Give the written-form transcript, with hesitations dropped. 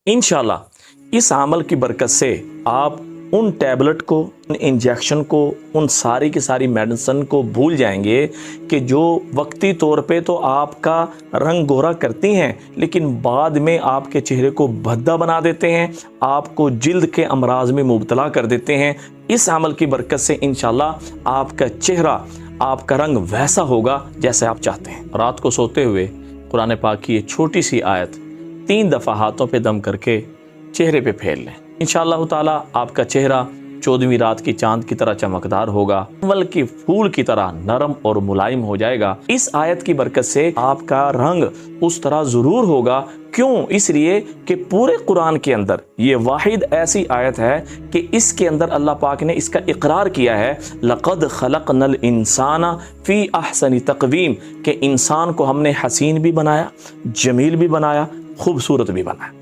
इंशाल्लाह इस अमल की बरकत से आप उन टैबलेट को, उन इंजेक्शन को, उन सारी की सारी मेडिसिन को भूल जाएंगे कि जो वक्ती तौर पे तो आपका रंग गोरा करती हैं, लेकिन बाद में आपके चेहरे को भद्दा बना देते हैं, आपको जिल्द के अमराज में मुब्तला कर देते हैं। इस अमल की बरकत से इंशाल्लाह आपका चेहरा, आपका रंग वैसा होगा जैसे आप चाहते हैं। रात को सोते हुए कुरान पाक की ये छोटी सी आयत 3 दफ़ा हाथों पे दम करके चेहरे पे फेर लें। इंशाअल्लाह ताला आपका चेहरा 14वीं रात की चांद की तरह चमकदार होगा, कमल की फूल की तरह नरम और मुलायम हो जाएगा। इस आयत की बरकत से आपका रंग उस तरह ज़रूर होगा। क्यों? इसलिए कि पूरे कुरान के अंदर ये वाहिद ऐसी आयत है कि इसके अंदर अल्लाह पाक ने इसका इकरार किया है, लक़द खलक़नल इंसाना फ़ी अहसनि तक़वीम, कि इंसान को हमने हसीन भी बनाया, जमील भी बनाया, खूबसूरत भी बनाया।